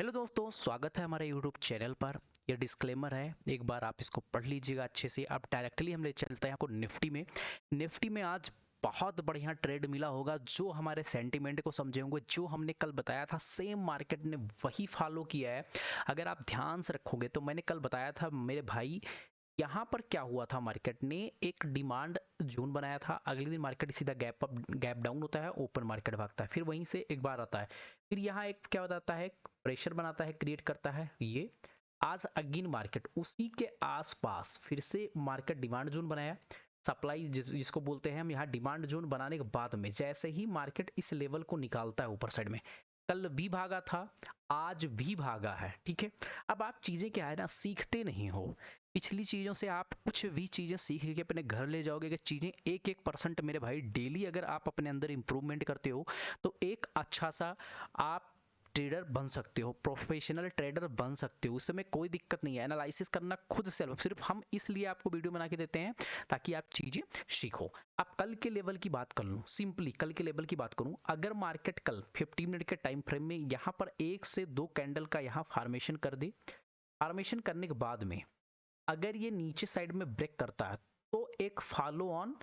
Hello दोस्तों, स्वागत है हमारे यूट्यूब चैनल पर। यह डिस्क्लेमर है, एक बार आप इसको पढ़ लीजिएगा अच्छे से। अब डायरेक्टली हम ले चलते हैं आपको निफ्टी में। निफ्टी में आज बहुत बढ़िया ट्रेड मिला होगा, जो हमारे सेंटीमेंट को समझे होंगे। जो हमने कल बताया था सेम मार्केट ने वही फॉलो किया है। अगर आप ध्यान से रखोगे तो मैंने कल बताया था मेरे भाई, यहाँ पर क्या हुआ था, मार्केट ने एक डिमांड जोन बनाया था। अगले दिन मार्केट सीधा गैप अप गैप डाउन होता है, ओपन मार्केट भागता है, फिर वहीं से एक बार आता है। फिर यहाँ एक क्या बताता है, प्रेशर बनाता है, क्रिएट करता है। ये आज अगेन मार्केट उसी के आसपास फिर से मार्केट डिमांड जोन बनाया। सप्लाई जिसको बोलते हैं हम, यहाँ डिमांड जोन बनाने के बाद में जैसे ही मार्केट इस लेवल को निकालता है ऊपर साइड में, कल भी भागा था, आज भी भागा है। ठीक है, अब आप चीजें क्या है ना, सीखते नहीं हो। पिछली चीज़ों से आप कुछ भी चीज़ें सीख के अपने घर ले जाओगे कि चीज़ें 1-1% मेरे भाई डेली अगर आप अपने अंदर इंप्रूवमेंट करते हो तो एक अच्छा सा आप ट्रेडर बन सकते हो, प्रोफेशनल ट्रेडर बन सकते हो। उसमें कोई दिक्कत नहीं है। एनालिसिस करना खुद सेल्फ, सिर्फ हम इसलिए आपको वीडियो बना के देते हैं ताकि आप चीज़ें सीखो। अब कल के लेवल की बात कर लूँ, सिंपली कल के लेवल की बात करूँ। अगर मार्केट कल 15 मिनट के टाइम फ्रेम में यहाँ पर 1 से 2 कैंडल का यहाँ फॉर्मेशन कर दे, फॉर्मेशन करने के बाद में अगर ये नीचे साइड में ब्रेक करता है तो एक फॉलो ऑन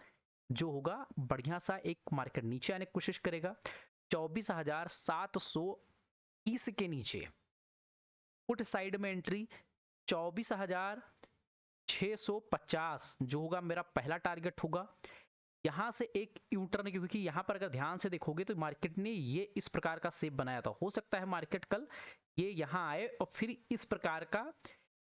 जो होगा, बढ़िया सा एक मार्केट नीचे आने की कोशिश करेगा। 24,730 के नीचे पुट साइड में एंट्री, 24,650 जो होगा मेरा पहला टारगेट होगा। यहां से एक यूटर्न, क्योंकि यहां पर अगर ध्यान से देखोगे तो मार्केट ने ये इस प्रकार का शेप बनाया था। हो सकता है मार्केट कल ये यहां आए और फिर इस प्रकार का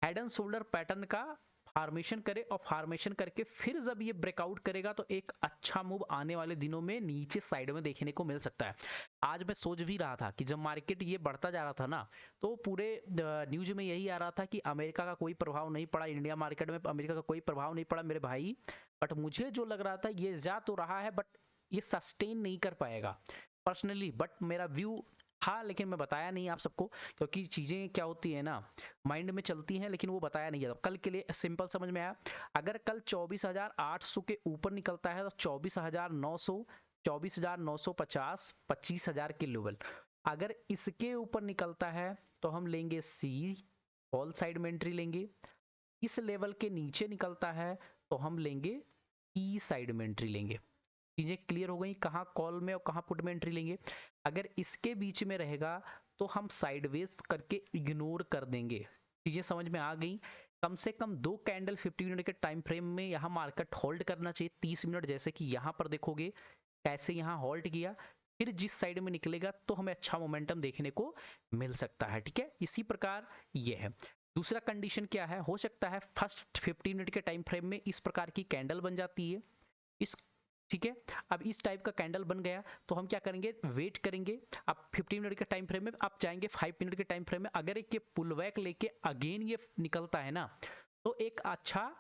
हेड एंड शोल्डर पैटर्न का फॉर्मेशन करे, और फॉर्मेशन करके फिर जब ये ब्रेकआउट करेगा तो एक अच्छा मूव आने वाले दिनों में नीचे साइड में देखने को मिल सकता है। आज मैं सोच भी रहा था कि जब मार्केट ये बढ़ता जा रहा था ना, तो पूरे न्यूज में यही आ रहा था कि अमेरिका का कोई प्रभाव नहीं पड़ा इंडिया मार्केट में, अमेरिका का कोई प्रभाव नहीं पड़ा मेरे भाई। बट मुझे जो लग रहा था, ये जा तो रहा है बट ये सस्टेन नहीं कर पाएगा पर्सनली, बट मेरा व्यू था, लेकिन मैं बताया नहीं आप सबको, क्योंकि चीज़ें क्या होती है ना, माइंड में चलती हैं, लेकिन वो बताया नहीं जाता। कल के लिए सिंपल समझ में आया। अगर कल 24,800 के ऊपर निकलता है तो 24,900, 24,950, 25,000 के लेवल। अगर इसके ऊपर निकलता है तो हम लेंगे सी, ऑल साइड में एंट्री लेंगे। इस लेवल के नीचे निकलता है तो हम लेंगे ई साइड में एंट्री लेंगे। चीजें क्लियर हो गई, कहाँ कॉल में और कहाँ पुट में एंट्री लेंगे। अगर इसके बीच में रहेगा तो हम साइडवेज करके इग्नोर कर देंगे। चीजें समझ में आ गई। कम से कम 2 कैंडल 50 मिनट के टाइम फ्रेम में यहाँ मार्केट होल्ड करना चाहिए 30 मिनट। जैसे कि यहाँ पर देखोगे कैसे यहाँ होल्ड किया, फिर जिस साइड में निकलेगा तो हमें अच्छा मोमेंटम देखने को मिल सकता है। ठीक है, इसी प्रकार ये है। दूसरा कंडीशन क्या है, हो सकता है फर्स्ट 15 मिनट के टाइम फ्रेम में इस प्रकार की कैंडल बन जाती है इस, ठीक है। अब इस टाइप का कैंडल बन गया तो हम क्या करेंगे, वेट करेंगे। अब 15 मिनट के टाइम फ्रेम में आप जाएंगे 5 मिनट के टाइम फ्रेम में, अगर एक ये पुल बैक लेके अगेन ये निकलता है ना, तो एक अच्छा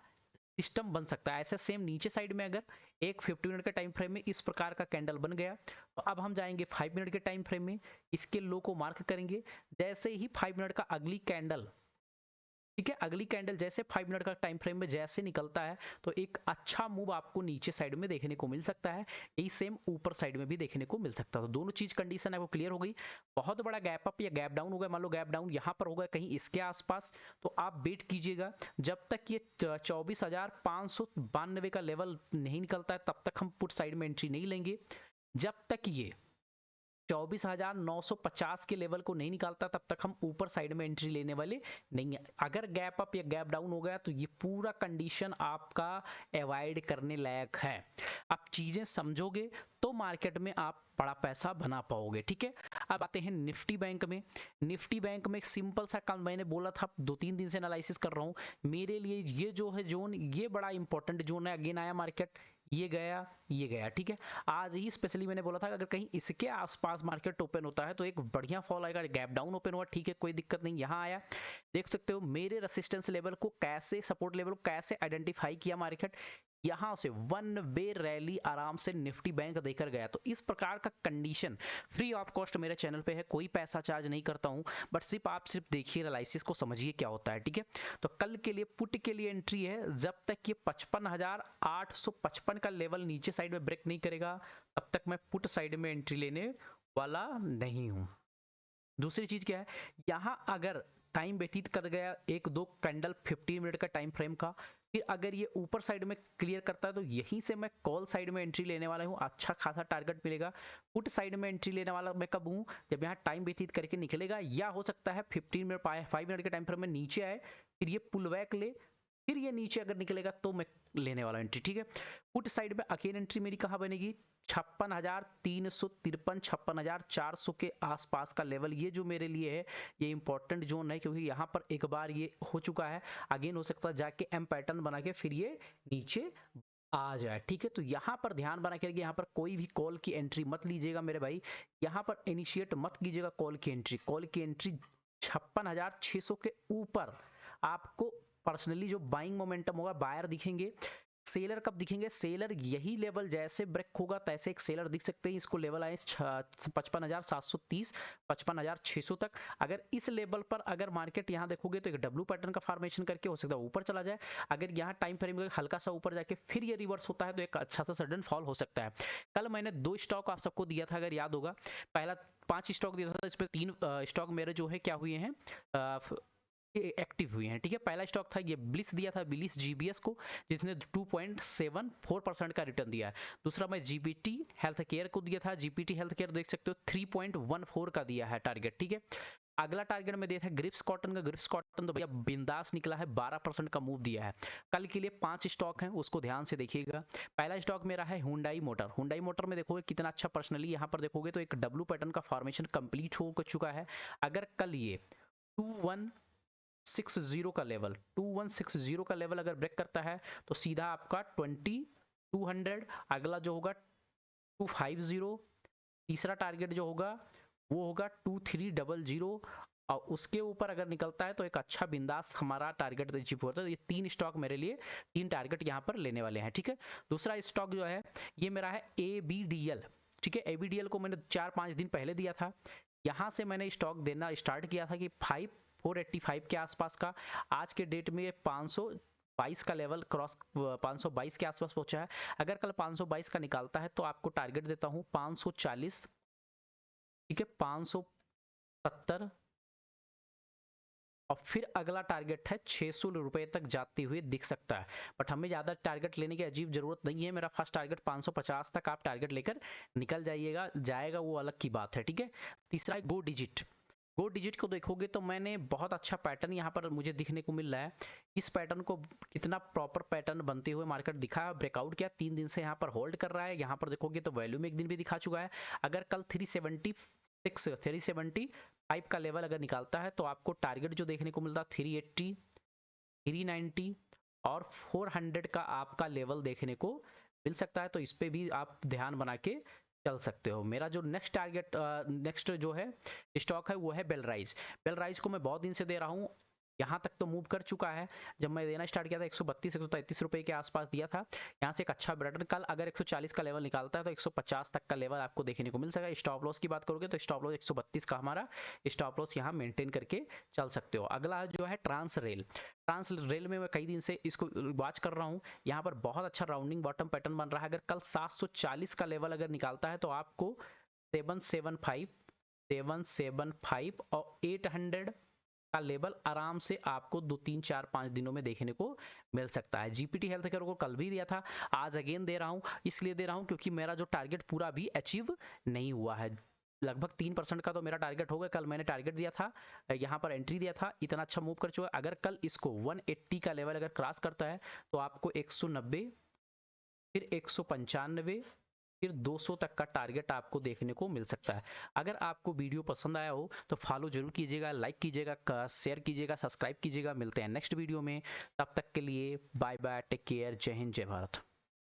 सिस्टम बन सकता है। ऐसे सेम नीचे साइड में अगर एक 50 मिनट के टाइम फ्रेम में इस प्रकार का कैंडल बन गया, तो अब हम जाएंगे 5 मिनट के टाइम फ्रेम में, इसके लो को मार्क करेंगे। जैसे ही 5 मिनट का अगली कैंडल, ठीक है, अगली कैंडल जैसे 5 मिनट का टाइम फ्रेम में जैसे निकलता है तो एक अच्छा मूव आपको नीचे साइड में देखने को मिल सकता है। यही सेम ऊपर साइड में भी देखने को मिल सकता है। तो दोनों चीज कंडीशन आपको क्लियर हो गई। बहुत बड़ा गैप अप या गैप डाउन होगा, मान लो गैप डाउन यहाँ पर होगा कहीं इसके आसपास, तो आप वेट कीजिएगा जब तक ये 24,592 का लेवल नहीं निकलता है, तब तक हम पुट साइड में एंट्री नहीं लेंगे। जब तक ये 24,950 के लेवल को नहीं निकालता तब तक हम ऊपर साइड में एंट्री लेने वाले नहीं है। अगर गैप अप या गैप डाउन हो गया तो ये पूरा कंडीशन आपका अवॉइड करने लायक है। आप चीजें समझोगे तो मार्केट में आप बड़ा पैसा बना पाओगे। ठीक है, अब आते हैं निफ्टी बैंक में। निफ्टी बैंक में एक सिंपल सा काम मैंने बोला था, 2-3 दिन से एनालिसिस कर रहा हूं। मेरे लिए ये जो है जोन, ये बड़ा इंपॉर्टेंट जोन है। अगेन आया मार्केट, ये गया, ये गया। ठीक है, आज ही स्पेशली मैंने बोला था अगर कहीं इसके आसपास मार्केट ओपन होता है तो एक बढ़िया फॉल आएगा। गैप डाउन ओपन हुआ, ठीक है, कोई दिक्कत नहीं। यहाँ आया, देख सकते हो मेरे रेसिस्टेंस लेवल को कैसे, सपोर्ट लेवल को कैसे आइडेंटिफाई किया मार्केट। यहां से वन वे रैली आराम से निफ्टी बैंक देकर गया। तो इस प्रकार का कंडीशन फ्री ऑफ कॉस्ट मेरे चैनल पे है, कोई पैसा चार्ज नहीं करता हूं, बट सिर्फ देखिए, एनालिसिस को समझिए क्या होता है। ठीक है, तो कल के लिए पुट के लिए एंट्री है, जब तक ये 55,855 का लेवल नीचे साइड में ब्रेक नहीं करेगा तब तक मैं पुट साइड में एंट्री लेने वाला नहीं हूं। दूसरी चीज़ क्या है, यहाँ अगर टाइम व्यतीत कर गया 1-2 कैंडल 15 मिनट का टाइम फ्रेम का, फिर अगर ये ऊपर साइड में क्लियर करता है तो यहीं से मैं कॉल साइड में एंट्री लेने वाला हूँ, अच्छा खासा टारगेट मिलेगा। पुट साइड में एंट्री लेने वाला मैं कब हूँ, जब यहाँ टाइम व्यतीत करके निकलेगा, या हो सकता है 15 मिनट 5 मिनट के टाइम फ्रेम में नीचे आए, फिर ये पुल बैक ले, फिर ये नीचे अगर निकलेगा तो मैं लेने वाला एंट्री, ठीक है। पुट साइड में अकेन एंट्री मेरी कहाँ बनेगी, 56,353 56,400 के आसपास का लेवल, ये जो मेरे लिए है ये इंपॉर्टेंट जोन है, क्योंकि यहाँ पर एक बार ये हो चुका है, अगेन हो सकता है जाके एम पैटर्न बना के फिर ये नीचे आ जाए, ठीक है। तो यहाँ पर ध्यान बना के यहाँ पर कोई भी कॉल की एंट्री मत लीजिएगा मेरे भाई, यहाँ पर इनिशिएट मत कीजिएगा कॉल की एंट्री। कॉल की एंट्री 56,600 के ऊपर आपको पर्सनली जो बाइंग मोमेंटम होगा, बायर दिखेंगे। सेलर कब दिखेंगे, सेलर यही लेवल जैसे ब्रेक होगा तैसे एक सेलर दिख सकते हैं। इसको लेवल आए 55,730 55,600 तक। अगर इस लेवल पर अगर मार्केट यहाँ देखोगे तो एक डब्ल्यू पैटर्न का फॉर्मेशन करके हो सकता है ऊपर चला जाए। अगर यहाँ टाइम फ्रेम में हल्का सा ऊपर जाके फिर ये रिवर्स होता है तो एक अच्छा सा सडन फॉल हो सकता है। कल मैंने 2 स्टॉक आप सबको दिया था, अगर याद होगा, पहला 5 स्टॉक दिया था, इसमें 3 स्टॉक मेरे जो है क्या हुए हैं, एक्टिव हुए हैं, ठीक है। पहला स्टॉक था ये ब्लिस दिया था, ब्लिस जीबीएस को, जिसने 2.74% का रिटर्न दिया है। दूसरा मैं जीपीटी हेल्थ केयर को दिया था, जीपीटी हेल्थ केयर देख सकते हो 3.14 का दिया है टारगेट, ठीक है। अगला टारगेट में दिया था ग्रिप्स कॉटन का, ग्रिप्स कॉटन तो भैया बिंदास निकला है, 12% का मूव दिया है। कल के लिए 5 स्टॉक हैं, उसको ध्यान से देखिएगा। पहला स्टॉक मेरा है हुंडई मोटर। हुंडई मोटर में देखोगे कितना अच्छा, पर्सनली यहाँ पर देखोगे तो एक डब्ल्यू पैटर्न का फॉर्मेशन कंप्लीट हो चुका है। अगर कल ये 2160 का लेवल 2160 का लेवल अगर ब्रेक करता है तो सीधा आपका 2200, अगला जो होगा 250, तीसरा टारगेट जो होगा वो होगा 2300, और उसके ऊपर अगर निकलता है तो एक अच्छा बिंदास हमारा टारगेट अचीव होता है। ये 3 स्टॉक मेरे लिए 3 टारगेट यहाँ पर लेने वाले हैं, ठीक है। दूसरा स्टॉक जो है ये मेरा है ABDL, ठीक है। ABDL को मैंने 4-5 दिन पहले दिया था, यहाँ से मैंने स्टॉक देना स्टार्ट किया था कि 485 के आसपास का, आज के डेट में 522 का लेवल क्रॉस 522 के आसपास पहुंचा है। अगर कल 522 का निकालता है तो आपको टारगेट देता हूं 540, ठीक है, 570, और फिर अगला टारगेट है 600 रुपए तक जाते हुए दिख सकता है। बट हमें ज़्यादा टारगेट लेने की अजीब जरूरत नहीं है, मेरा फर्स्ट टारगेट 550 तक आप टारगेट लेकर निकल जाएगा वो अलग की बात है, ठीक है। तीसरा है गो डिजिट। गो डिजिट को देखोगे तो मैंने बहुत अच्छा पैटर्न यहाँ पर मुझे दिखने को मिल रहा है। इस पैटर्न को कितना प्रॉपर पैटर्न बनते हुए मार्केट दिखा, ब्रेकआउट किया, 3 दिन से यहाँ पर होल्ड कर रहा है। यहाँ पर देखोगे तो वैल्यू में एक दिन भी दिखा चुका है। अगर कल 375 का लेवल अगर निकालता है तो आपको टारगेट जो देखने को मिलता है 380, 390 और 400 का आपका लेवल देखने को मिल सकता है। तो इस पे भी आप ध्यान बना के चल सकते हो। मेरा जो नेक्स्ट टारगेट नेक्स्ट जो है स्टॉक है वो है बेलराइज। बेलराइज को मैं बहुत दिन से दे रहा हूँ, यहाँ तक तो मूव कर चुका है। जब मैं देना स्टार्ट किया था 132-133 रुपए के आसपास दिया था। यहाँ से एक अच्छा रिटर्न, कल अगर 140 का लेवल निकालता है तो 150 तक का लेवल आपको देखने को मिल सकेगा। स्टॉप लॉस की बात करोगे तो स्टॉप लॉस 132 का हमारा स्टॉप लॉस यहाँ मेंटेन करके चल सकते हो। अगला जो है ट्रांस रेल। ट्रांस रेल में मैं कई दिन से इसको वॉच कर रहा हूँ, यहाँ पर बहुत अच्छा राउंडिंग बॉटम पैटर्न बन रहा है। अगर कल 740 का लेवल अगर निकालता है तो आपको 775, 775 और 800 का लेवल आराम से आपको 2-3-4-5 दिनों में देखने को मिल सकता है। जीपीटी हेल्थ केयर को कल भी दिया था, आज अगेन दे रहा हूं। इसलिए दे रहा हूं क्योंकि मेरा जो टारगेट पूरा भी अचीव नहीं हुआ है। लगभग 3% का तो मेरा टारगेट हो गया। कल मैंने टारगेट दिया था, यहाँ पर एंट्री दिया था, इतना अच्छा मूव कर चुका है। अगर कल इसको 180 का लेवल अगर क्रॉस करता है तो आपको 190, फिर 195, फिर 200 तक का टारगेट आपको देखने को मिल सकता है। अगर आपको वीडियो पसंद आया हो तो फॉलो जरूर कीजिएगा, लाइक कीजिएगा, शेयर कीजिएगा, सब्सक्राइब कीजिएगा। मिलते हैं नेक्स्ट वीडियो में, तब तक के लिए बाय बाय, टेक केयर, जय हिंद, जय भारत।